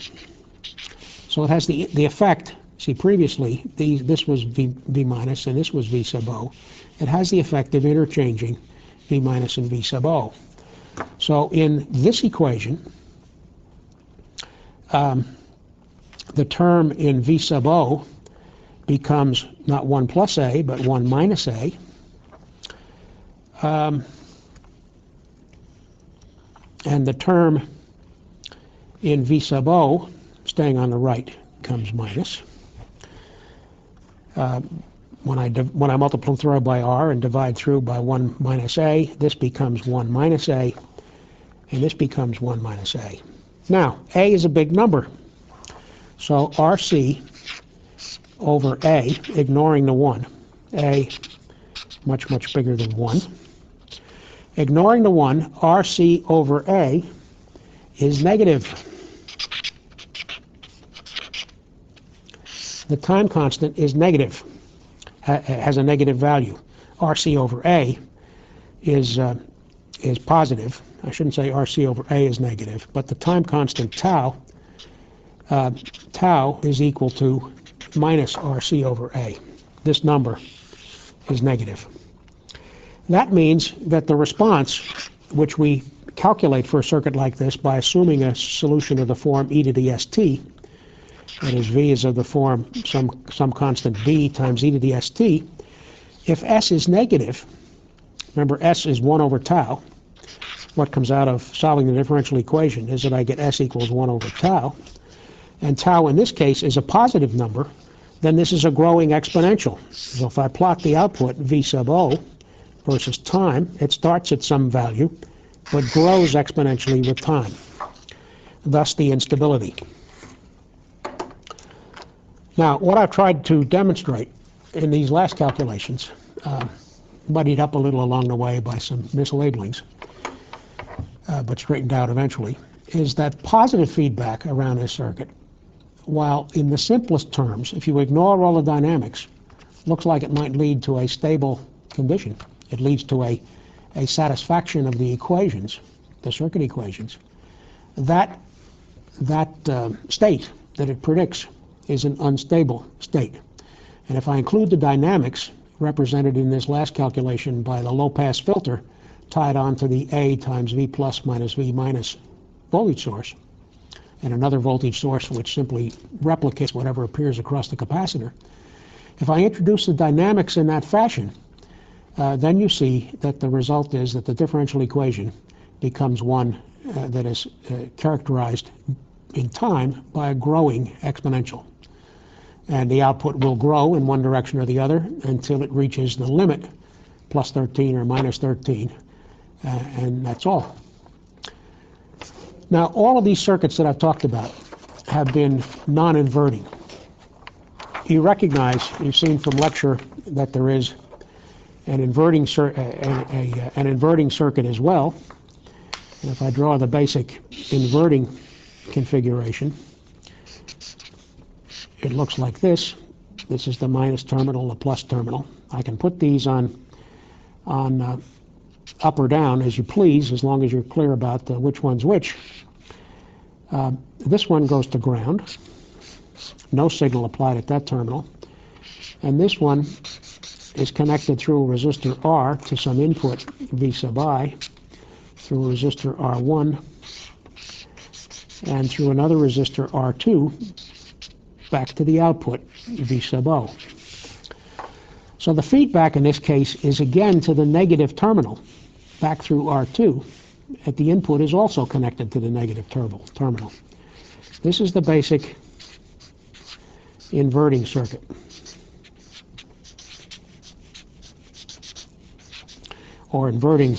So it has the effect, see previously this was V minus and this was V sub O. It has the effect of interchanging V minus and V sub O. So in this equation, the term in V sub O becomes not 1 plus A, but 1 minus A. And the term in V sub O, staying on the right, comes minus. When I multiply through by R and divide through by 1 minus A, this becomes 1 minus A, and this becomes 1 minus A. Now, A is a big number, so RC over A, ignoring the 1. A, much, much bigger than 1. Ignoring the 1, RC over A is negative. The time constant is negative, has a negative value. RC over A is positive. I shouldn't say RC over A is negative, but the time constant tau, tau is equal to minus RC over A. This number is negative. That means that the response, which we calculate for a circuit like this by assuming a solution of the form e to the st, that is, V is of the form some constant B times e to the st, if S is negative, remember S is 1 over tau, what comes out of solving the differential equation is that I get S equals 1 over tau, and tau in this case is a positive number, then this is a growing exponential. So if I plot the output V sub O versus time, it starts at some value, but grows exponentially with time, thus the instability. Now, what I've tried to demonstrate in these last calculations, muddied up a little along the way by some mislabelings, but straightened out eventually, is that positive feedback around this circuit, while in the simplest terms, if you ignore all the dynamics, looks like it might lead to a stable condition. It leads to a satisfaction of the equations, the circuit equations. That state that it predicts is an unstable state. And if I include the dynamics represented in this last calculation by the low-pass filter tied onto the A times V plus minus V minus voltage source, and another voltage source which simply replicates whatever appears across the capacitor, if I introduce the dynamics in that fashion, then you see that the result is that the differential equation becomes one that is characterized in time by a growing exponential. And the output will grow in one direction or the other until it reaches the limit, plus 13 or minus 13, and that's all. Now, all of these circuits that I've talked about have been non-inverting. You recognize, you've seen from lecture, that there is an inverting circuit as well. And if I draw the basic inverting configuration, it looks like this. This is the minus terminal, the plus terminal. I can put these on up or down as you please, as long as you're clear about which one's which. This one goes to ground. No signal applied at that terminal. And this one is connected through a resistor R to some input V sub I through a resistor R1 and through another resistor R2 back to the output V sub O. So the feedback in this case is again to the negative terminal back through R2. At the input is also connected to the negative terminal. This is the basic inverting circuit. Or inverting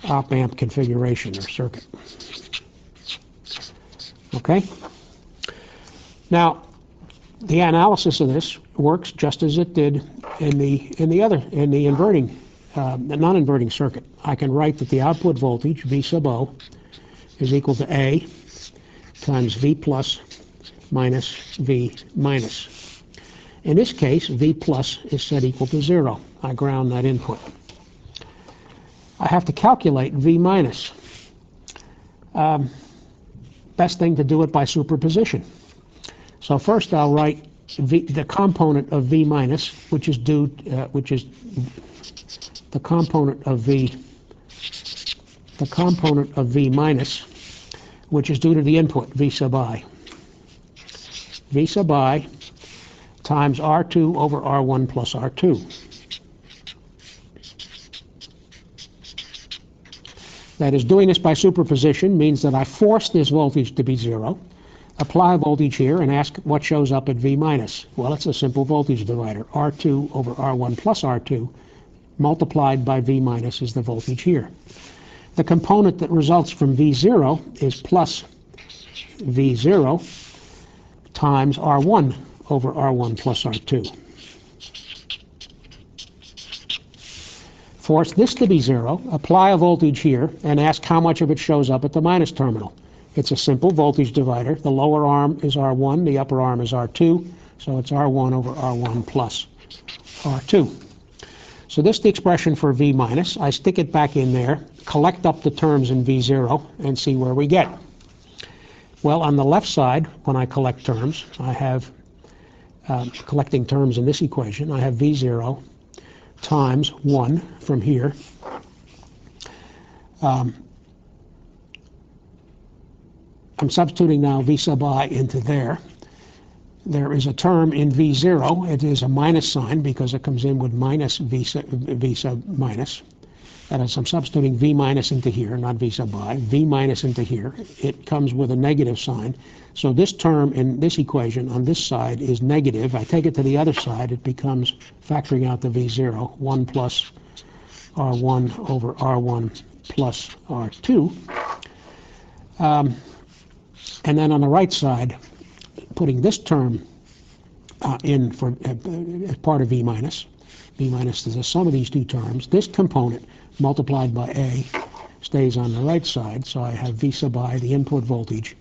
op-amp configuration or circuit. Okay? Now, the analysis of this works just as it did in the inverting, the non-inverting circuit. I can write that the output voltage, V sub O, is equal to A times V plus minus V minus. In this case, V plus is set equal to 0. I ground that input. I have to calculate V minus. Best thing to do it by superposition. So first I'll write the component of V minus, which is the component of V minus, which is due to the input V sub I. V sub I times R2 over R1 plus R2. That is, doing this by superposition means that I force this voltage to be 0, apply a voltage here, and ask what shows up at V minus. Well, it's a simple voltage divider. R2 over R1 plus R2 multiplied by V minus is the voltage here. The component that results from V0 is plus V0 times R1 over R1 plus R2. Force this to be 0, apply a voltage here, and ask how much of it shows up at the minus terminal. It's a simple voltage divider. The lower arm is R1, the upper arm is R2, so it's R1 over R1 plus R2. So this is the expression for V minus. I stick it back in there, collect up the terms in V0, and see where we get. Well, on the left side, when I collect terms, I have collecting terms in this equation. I have V0 times 1 from here. I'm substituting now V sub I into there. There is a term in V0. It is a minus sign because it comes in with minus V sub minus. That is, I'm substituting V minus into here, not V sub I. V minus into here. It comes with a negative sign. So this term in this equation on this side is negative. I take it to the other side. It becomes, factoring out the V0, 1 plus R1 over R1 plus R2. And then on the right side, putting this term in for as part of V minus. V minus is the sum of these two terms. This component multiplied by A stays on the right side, so I have V sub I, the input voltage,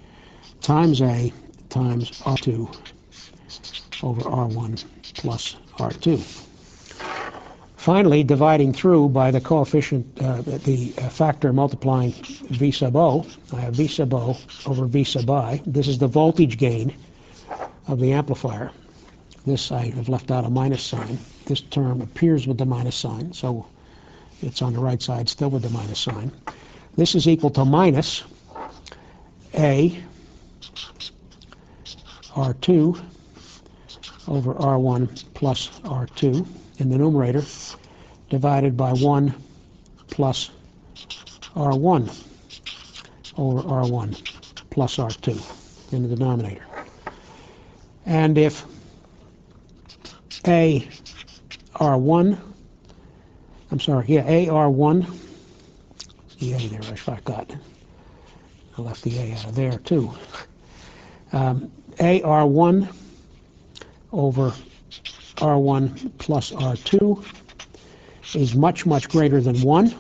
times A times R2 over R1 plus R2. Finally, dividing through by the coefficient, the factor multiplying V sub O, I have V sub O over V sub I. This is the voltage gain of the amplifier. This I have left out a minus sign. This term appears with the minus sign, so it's on the right side still with the minus sign. This is equal to minus A R2 over R1 plus R2 in the numerator, divided by 1 plus R1 over R1 plus R2 in the denominator. And if AR1, the A there, I forgot. I left the A out of there too. AR1 over R1 plus R2 is much, much greater than 1.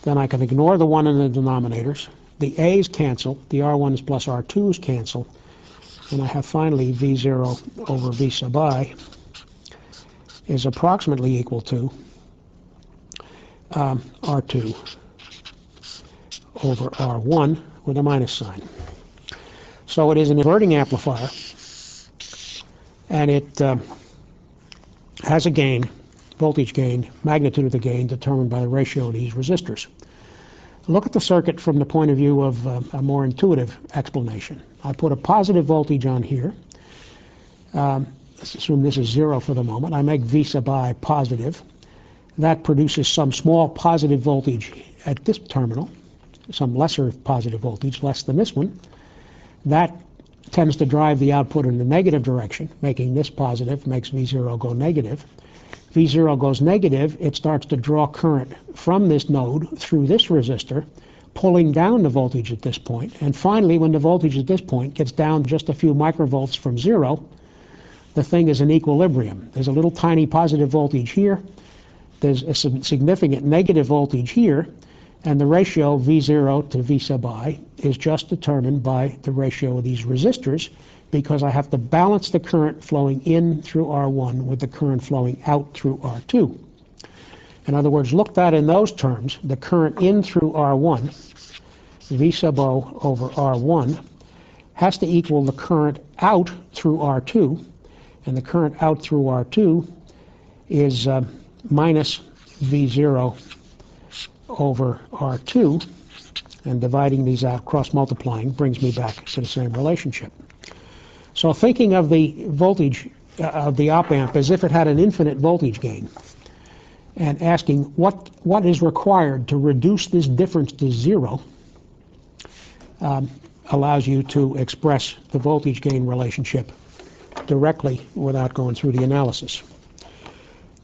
Then I can ignore the 1 in the denominators. The A's cancel, the R1s plus R2s cancel, and I have finally V0 over V sub I is approximately equal to R2 over R1 with a minus sign. So it is an inverting amplifier, and it has a gain, voltage gain, magnitude of the gain determined by the ratio of these resistors. Look at the circuit from the point of view of a more intuitive explanation. I put a positive voltage on here. Let's assume this is 0 for the moment. I make V sub I positive. That produces some small positive voltage at this terminal, some lesser positive voltage, less than this one. That tends to drive the output in the negative direction, making this positive, makes V0 go negative. V0 goes negative, it starts to draw current from this node through this resistor, pulling down the voltage at this point. And finally, when the voltage at this point gets down just a few microvolts from 0, the thing is in equilibrium. There's a little tiny positive voltage here, there's a significant negative voltage here, and the ratio V0 to V sub I is just determined by the ratio of these resistors, because I have to balance the current flowing in through R1 with the current flowing out through R2. In other words, looked at in those terms, the current in through R1, V sub O over R1, has to equal the current out through R2, and the current out through R2 is minus V0 over R2, and dividing these out, cross-multiplying, brings me back to the same relationship. So thinking of the voltage of the op-amp as if it had an infinite voltage gain, and asking what is required to reduce this difference to 0, allows you to express the voltage gain relationship directly without going through the analysis.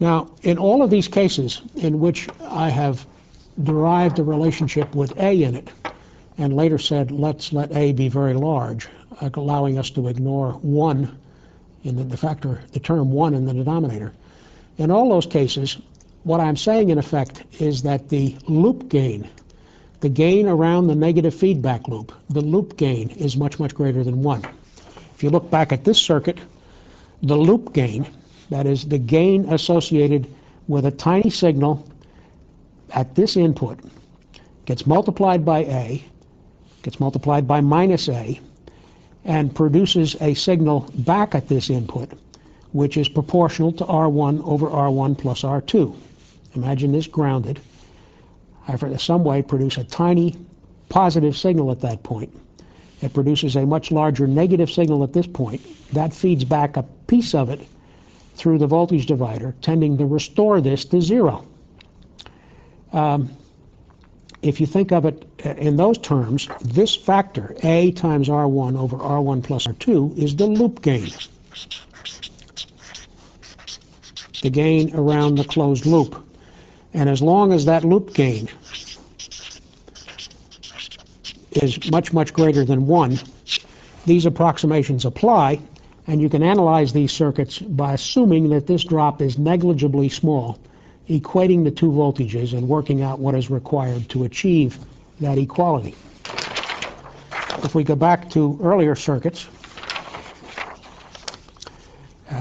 Now, in all of these cases in which I have derived a relationship with A in it, and later said, let's let A be very large, allowing us to ignore 1 in the term 1 in the denominator. In all those cases, what I'm saying in effect is that the loop gain, the gain around the negative feedback loop, the loop gain is much, much greater than 1. If you look back at this circuit, the loop gain, that is the gain associated with a tiny signal at this input, gets multiplied by A, gets multiplied by minus A, and produces a signal back at this input, which is proportional to R1 over R1 plus R2. Imagine this grounded. I, in some way, produce a tiny positive signal at that point. It produces a much larger negative signal at this point. That feeds back a piece of it through the voltage divider, tending to restore this to 0. If you think of it in those terms, this factor, A times R1 over R1 plus R2, is the loop gain. The gain around the closed loop. And as long as that loop gain is much, much greater than 1, these approximations apply, and you can analyze these circuits by assuming that this drop is negligibly small, equating the two voltages and working out what is required to achieve that equality. If we go back to earlier circuits,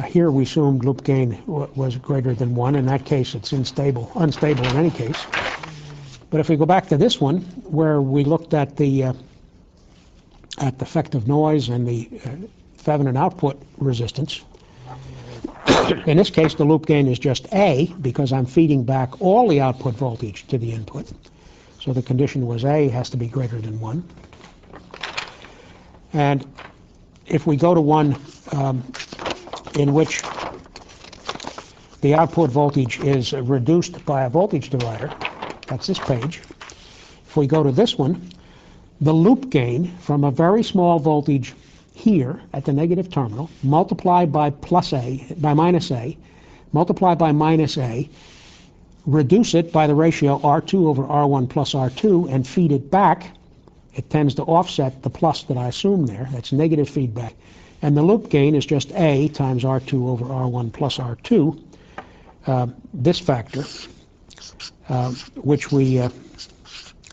here we assumed loop gain was greater than 1. In that case, it's unstable in any case. But if we go back to this one, where we looked at the effective noise and the Thevenin output resistance, in this case, the loop gain is just A, because I'm feeding back all the output voltage to the input. So the condition was A has to be greater than 1. And if we go to one in which the output voltage is reduced by a voltage divider, that's this page. If we go to this one, the loop gain from a very small voltage here at the negative terminal, multiplied by minus A, multiplied by minus A, reduce it by the ratio R2 over R1 plus R2, and feed it back. It tends to offset the plus that I assume there. That's negative feedback. And the loop gain is just A times R2 over R1 plus R2, this factor, which we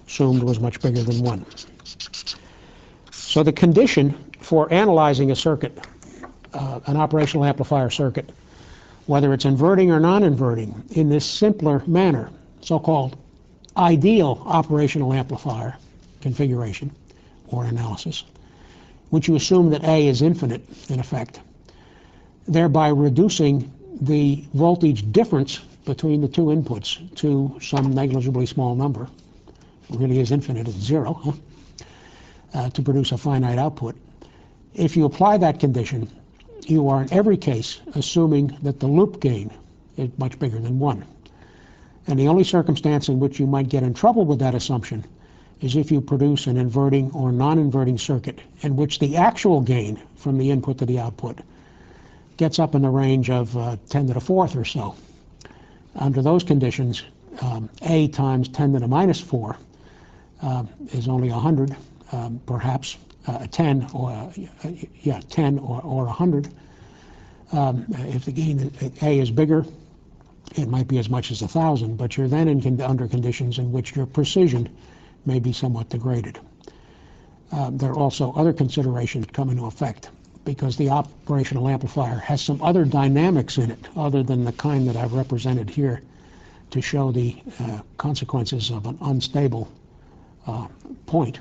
assumed was much bigger than 1. So the condition for analyzing a circuit, an operational amplifier circuit, whether it's inverting or non-inverting, in this simpler manner, so-called ideal operational amplifier configuration or analysis, which you assume that A is infinite, in effect, thereby reducing the voltage difference between the two inputs to some negligibly small number, really is infinite, it's zero, to produce a finite output. If you apply that condition, you are in every case assuming that the loop gain is much bigger than 1. And the only circumstance in which you might get in trouble with that assumption is if you produce an inverting or non-inverting circuit in which the actual gain from the input to the output gets up in the range of 10 to the fourth or so. Under those conditions, A times 10 to the minus 4 is only 100, perhaps 10 or 10 or 100. If the gain A is bigger, it might be as much as 1,000, but you're then under conditions in which your precision may be somewhat degraded. There are also other considerations that come into effect, because the operational amplifier has some other dynamics in it other than the kind that I've represented here to show the consequences of an unstable point.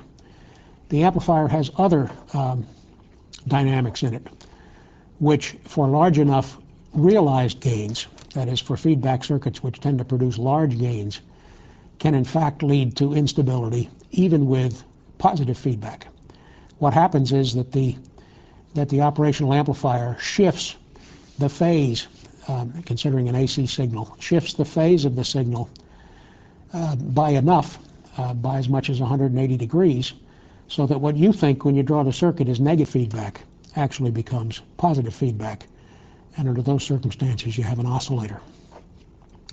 The amplifier has other dynamics in it, which for large enough realized gains, that is for feedback circuits which tend to produce large gains, can in fact lead to instability even with positive feedback. What happens is that the operational amplifier shifts the phase, considering an AC signal, shifts the phase of the signal by enough, by as much as 180 degrees, so that what you think when you draw the circuit is negative feedback actually becomes positive feedback. And under those circumstances, you have an oscillator,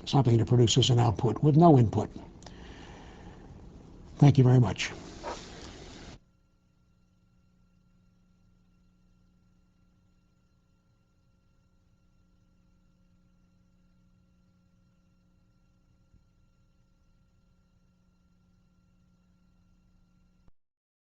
something that produces an output with no input. Thank you very much.